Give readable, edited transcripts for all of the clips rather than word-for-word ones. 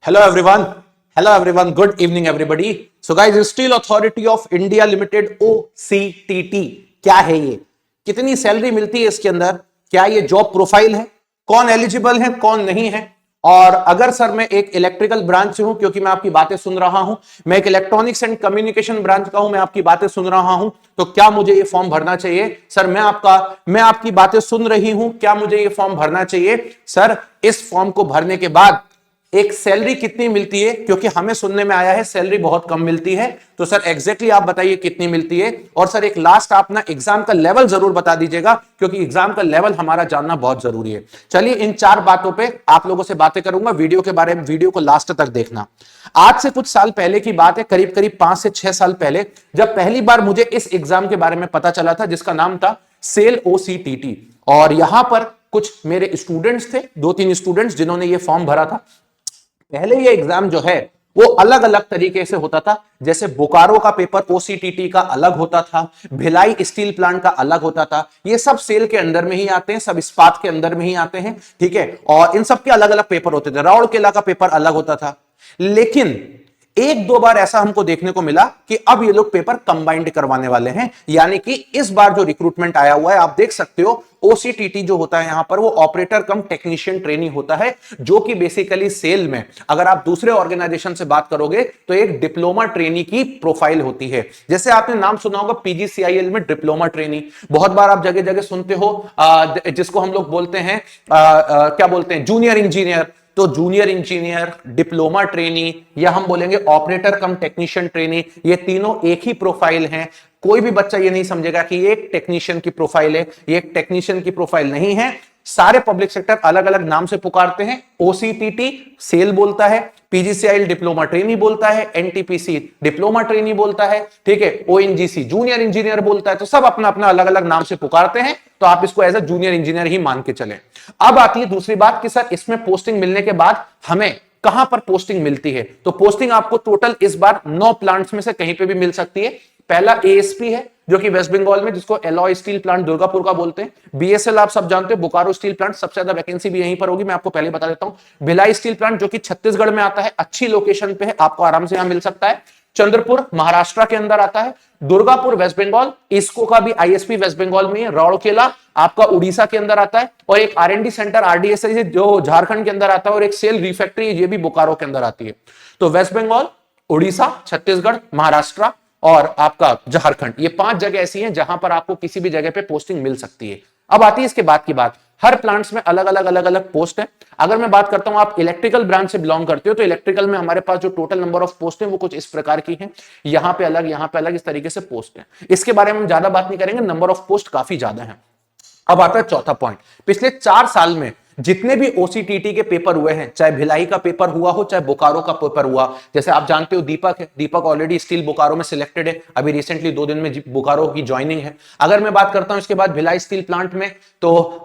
Hello everyone. Good evening everybody. So guys, Steel Authority of India Limited OCTT क्या है ये? कितनी salary मिलती है इसके अंदर? क्या ये जॉब प्रोफाइल है? कौन एलिजिबल है, कौन नहीं है? और अगर सर मैं एक इलेक्ट्रिकल ब्रांच से हूं, क्योंकि मैं आपकी बातें सुन रहा हूं, मैं एक इलेक्ट्रॉनिक्स एंड कम्युनिकेशन ब्रांच का हूं, मैं आपकी बातें सुन रहा हूं, तो क्या मुझे ये फॉर्म भरना चाहिए? सर मैं आपकी बातें सुन रही हूं, क्या मुझे ये फॉर्म भरना चाहिए? सर इस फॉर्म को भरने के बाद एक सैलरी कितनी मिलती है? क्योंकि हमें सुनने में आया है सैलरी बहुत कम मिलती है, तो सर एग्जैक्टली आप बताइए कितनी मिलती है। और सर एक लास्ट आप ना एग्जाम का लेवल जरूर बता दीजिएगा, क्योंकि एग्जाम का लेवल हमारा जानना बहुत जरूरी है। चलिए इन चार बातों पे आप लोगों से बातें करूंगा वीडियो के बारे में, वीडियो को लास्ट तक देखना। आज से कुछ साल पहले की बात है, करीब करीब 5 से 6 साल पहले, जब पहली बार मुझे इस एग्जाम के बारे में पता चला था, जिसका नाम था सेल OCTT। और यहां पर कुछ मेरे स्टूडेंट्स थे, 2-3 स्टूडेंट्स जिन्होंने ये फॉर्म भरा था। पहले ये एग्जाम जो है वो अलग अलग तरीके से होता था। जैसे बोकारो का पेपर OCTT का अलग होता था, भिलाई स्टील प्लांट का अलग होता था। ये सब सेल के अंदर में ही आते हैं, सब इस्पात के अंदर में ही आते हैं, ठीक है। और इन सब के अलग अलग पेपर होते थे। राउरकेला का पेपर अलग होता था। लेकिन एक दो बार ऐसा हमको देखने को मिला कि अब ये लोग पेपर कंबाइंड करवाने वाले हैं, यानी कि इस बार जो रिक्रूटमेंट आया हुआ है, आप देख सकते हो OCTT जो होता है यहां पर, वो ऑपरेटर कम टेक्नीशियन ट्रेनी होता है, जो कि बेसिकली सेल में अगर आप दूसरे ऑर्गेनाइजेशन से बात करोगे तो एक डिप्लोमा ट्रेनी की प्रोफाइल होती है। जैसे आपने नाम सुना होगा PGCIL में डिप्लोमा ट्रेनी, बहुत बार आप जगह जगह सुनते हो, जिसको हम लोग बोलते हैं क्या बोलते हैं, जूनियर इंजीनियर। तो जूनियर इंजीनियर, डिप्लोमा ट्रेनी, या हम बोलेंगे ऑपरेटर कम टेक्नीशियन ट्रेनी, ये तीनों एक ही प्रोफाइल हैं। कोई भी बच्चा ये नहीं समझेगा कि ये एक टेक्नीशियन की प्रोफाइल है, ये एक टेक्नीशियन की प्रोफाइल नहीं है। सारे पब्लिक सेक्टर अलग अलग नाम से पुकारते हैं। OCTT सेल बोलता है, PGCIL डिप्लोमा ट्रेनी बोलता है, NTPC डिप्लोमा ट्रेनी बोलता है, ठीक है, ONGC जूनियर इंजीनियर बोलता है। तो सब अपना अपना अलग अलग नाम से पुकारते हैं, तो आप इसको एज अ जूनियर इंजीनियर ही मान के चलें। अब आती है दूसरी बात कि सर इसमें पोस्टिंग मिलने के बाद हमें कहां पर पोस्टिंग मिलती है? तो पोस्टिंग आपको टोटल इस बार 9 प्लांट्स में से कहीं पे भी मिल सकती है। पहला ASP है, जो कि वेस्ट बंगाल में, जिसको एलॉय स्टील प्लांट दुर्गापुर का बोलते हैं। BSL आप सब जानते हो, बोकारो स्टील प्लांट, सबसे ज्यादा वैकेंसी भी यहीं पर होगी, मैं आपको पहले बता देता हूं। भिलाई स्टील प्लांट जो कि छत्तीसगढ़ में आता है, अच्छी लोकेशन पे है, आपको आराम से यहां मिल सकता है। चंद्रपुर महाराष्ट्र के अंदर आता है। दुर्गापुर वेस्ट बंगाल, इसको का भी ISP वेस्ट बंगाल में है। राउरकेला आपका उड़ीसा के अंदर आता है। और एक R&D सेंटर RDSI जो झारखंड के अंदर आता है, और एक सेल रिफैक्ट्री ये भी बोकारो के अंदर आती है। तो वेस्ट बंगाल, उड़ीसा, छत्तीसगढ़, महाराष्ट्र और आपका झारखंड, ये 5 जगह ऐसी हैं जहां पर आपको किसी भी जगह पे पोस्टिंग मिल सकती है। अब आती है इसके बाद की बात, हर प्लांट्स में अलग अलग पोस्ट है। अगर मैं बात करता हूं, आप इलेक्ट्रिकल ब्रांच से बिलोंग करते हो, तो इलेक्ट्रिकल में हमारे पास जो टोटल नंबर ऑफ पोस्ट है वो कुछ इस प्रकार की है। यहां पे अलग, इस तरीके से पोस्ट है। इसके बारे में हम ज्यादा बात नहीं करेंगे, नंबर ऑफ पोस्ट काफी ज्यादा है। अब आता है चौथा पॉइंट, पिछले 4 साल में जितने भी OCTT के पेपर हुए हैं, चाहे भिलाई का पेपर हुआ हो, चाहे बोकारो का पेपर हुआ, जैसे आप जानते हो दीपक है, दीपक ऑलरेडी स्टील बोकारो में सिलेक्टेड है, अभी रिसेंटली 2 दिन में बोकारो की ज्वाइनिंग है। अगर मैं बात करता हूं इसके बाद भिलाई स्टील प्लांट में, तो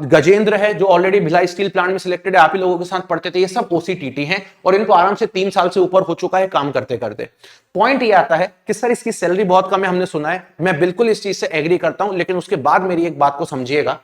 गजेंद्र है, जो ऑलरेडी भिलाई स्टील प्लांट में सिलेक्टेड है, आप ही लोगों के साथ पढ़ते थे। ये सब OCTT हैं और इनको आराम से 3 साल से ऊपर हो चुका है काम करते करते। पॉइंट ये आता है कि सर इसकी सैलरी बहुत कम है, हमने सुना है, मैं बिल्कुल इस चीज से एग्री करता हूं, लेकिन उसके बाद मेरी एक बात को समझिएगा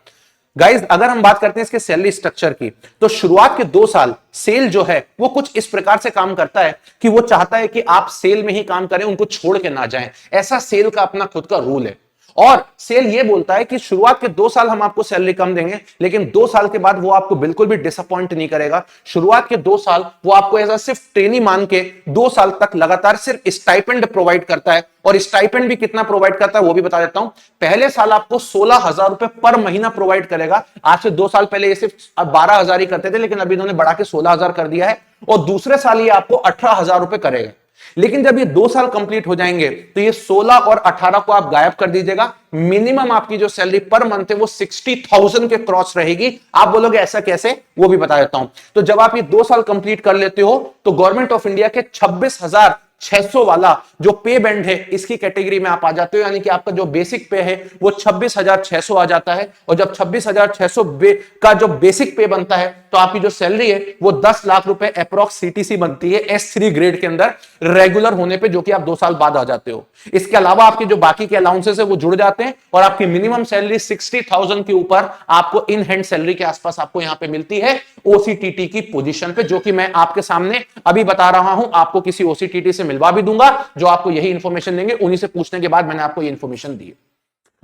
गाइज। अगर हम बात करते हैं इसके सैलरी स्ट्रक्चर की, तो शुरुआत के 2 साल सेल जो है वो कुछ इस प्रकार से काम करता है कि वो चाहता है कि आप सेल में ही काम करें, उनको छोड़ के ना जाएं। ऐसा सेल का अपना खुद का रूल है। और सेल ये बोलता है कि शुरुआत के 2 साल हम आपको सैलरी कम देंगे, लेकिन 2 साल के बाद वो आपको बिल्कुल भी डिसअपॉइंट नहीं करेगा। शुरुआत के 2 साल वो आपको ऐसा सिर्फ ट्रेनी मान के 2 साल तक लगातार सिर्फ स्टाइपेंड प्रोवाइड करता है। और स्टाइपेंड भी कितना प्रोवाइड करता है वो भी बता देता हूं। पहले साल आपको 16,000 रुपए पर महीना प्रोवाइड करेगा। आज से 2 साल पहले ये सिर्फ 12,000 ही करते थे, लेकिन अभी इन्होंने बढ़ा के 16,000 कर दिया है। और दूसरे साल ये आपको 18,000 रुपए करेगा। लेकिन जब ये 2 साल कंप्लीट हो जाएंगे तो ये 16 और 18 को आप गायब कर दीजिएगा। मिनिमम आपकी जो सैलरी पर मंथ है वो 60,000 के क्रॉस रहेगी। आप बोलोगे ऐसा कैसे, वो भी बता देता हूं। तो जब आप ये 2 साल कंप्लीट कर लेते हो तो गवर्नमेंट ऑफ इंडिया के 26,000 600 वाला जो पे बैंड है इसकी कैटेगरी में आप आ जाते हो, यानी कि आपका जो बेसिक पे है वो 26,600 आ जाता है। और जब 26,600 का जो बेसिक पे बनता है तो आपकी जो सैलरी है वो 10 लाख रुपए अप्रॉक्स सीटीसी बनती है S3 ग्रेड के अंदर रेगुलर होने पे, जो कि आप 2 साल बाद आ जाते हो। इसके अलावा आपके जो बाकी के अलाउंसेस है वो जुड़ जाते हैं और आपकी मिनिमम सैलरी 60,000 के ऊपर आपको इन हैंड सैलरी के आसपास आपको यहां पे मिलती है ओसीटीटी की पोजीशन पे, जो कि मैं आपके सामने अभी बता रहा हूं। आपको किसी ओसीटीटी से मिलवा भी दूंगा जो आपको यही इंफॉर्मेशन देंगे, उन्हीं से पूछने के बाद मैंने आपको ये इंफॉर्मेशन दी।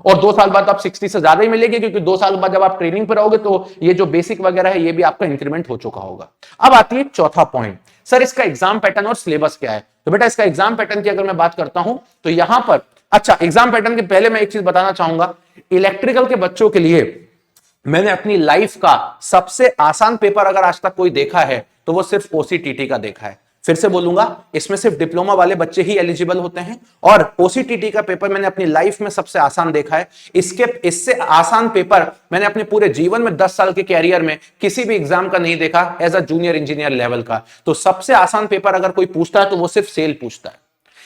और 2 साल बाद आप 60 से ज्यादा ही मिलेगी, क्योंकि 2 साल बाद जब आप ट्रेनिंग पर रहोगे तो ये जो बेसिक वगैरह है ये भी आपका इंक्रीमेंट हो चुका होगा। अब आती है चौथा पॉइंट, सर इसका एग्जाम पैटर्न और सिलेबस क्या है। तो बेटा इसका एग्जाम पैटर्न की अगर मैं बात करता हूं तो यहां पर, अच्छा एग्जाम पैटर्न के पहले मैं एक चीज बताना चाहूंगा, इलेक्ट्रिकल के बच्चों के लिए मैंने अपनी लाइफ का सबसे आसान पेपर अगर आज तक कोई देखा है तो वो सिर्फ ओसीटीटी का देखा है। फिर से बोलूंगा, इसमें सिर्फ डिप्लोमा वाले बच्चे ही एलिजिबल होते हैं और ओसीटीटी का पेपर मैंने अपनी लाइफ में सबसे आसान देखा है। इससे आसान पेपर मैंने अपने पूरे जीवन में 10 साल के कैरियर में किसी भी एग्जाम का नहीं देखा as a junior engineer level का। तो सबसे आसान पेपर अगर कोई पूछता है तो वो सिर्फ सेल पूछता है।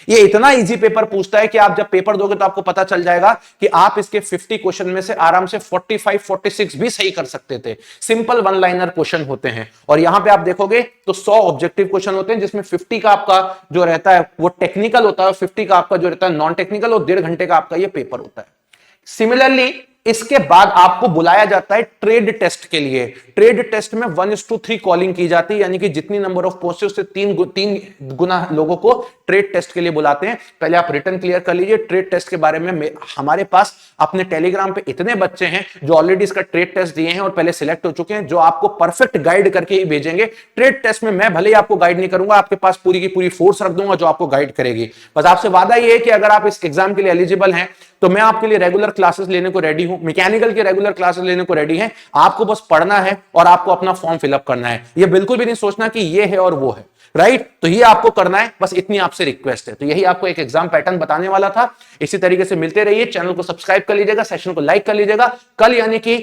ये इतना इजी पेपर पूछता है कि आप जब पेपर दोगे तो आपको पता चल जाएगा कि आप इसके 50 क्वेश्चन में से आराम से 45 46 भी सही कर सकते थे। सिंपल वन लाइनर क्वेश्चन होते हैं और यहां पे आप देखोगे तो 100 ऑब्जेक्टिव क्वेश्चन होते हैं, जिसमें 50 का आपका जो रहता है वो टेक्निकल होता है, 50 का आपका जो रहता है नॉन टेक्निकल, और 1.5 घंटे का आपका ये पेपर होता है। सिमिलरली इसके बाद आपको बुलाया जाता है ट्रेड टेस्ट के लिए। ट्रेड टेस्ट में 1:3 कॉलिंग की जाती है, यानी कि जितनी नंबर ऑफ पोस्ट है उससे 3 गुना लोगों को ट्रेड टेस्ट के लिए बुलाते हैं। पहले आप रिटर्न क्लियर कर लीजिए। ट्रेड टेस्ट के बारे में हमारे पास अपने टेलीग्राम पे इतने बच्चे हैं जो ऑलरेडी इसका ट्रेड टेस्ट दिए हैं और पहले सिलेक्ट हो चुके हैं, जो आपको परफेक्ट गाइड करके ही भेजेंगे। ट्रेड टेस्ट में मैं भले ही आपको गाइड नहीं करूंगा, आपके पास पूरी की पूरी फोर्स रख दूंगा जो आपको गाइड करेगी। बस आपसे वादा यह है कि अगर आप इस एग्जाम के लिए एलिजिबल हैं तो मैं आपके लिए रेगुलर क्लासेस लेने को रेडी हूं, मैकेनिकल के रेगुलर क्लासेस लेने को रेडी हैं। आपको बस पढ़ना है और आपको अपना फॉर्म फिलअप करना है। ये बिल्कुल भी नहीं सोचना कि ये है और वो है, राइट? तो ये आपको करना है, बस इतनी आपसे रिक्वेस्ट है। तो यही आपको एक एग्जाम पैटर्न बताने वाला था। इसी तरीके से मिलते रहिए, चैनल को सब्सक्राइब कर लीजिएगा, सेशन को लाइक कर लीजिएगा। कल यानी कि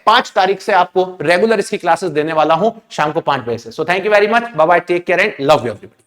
5 तारीख से आपको रेगुलर इसकी क्लासेस देने वाला हूं शाम को 5 बजे से। So thank you very much, bye bye, take care and love you everybody.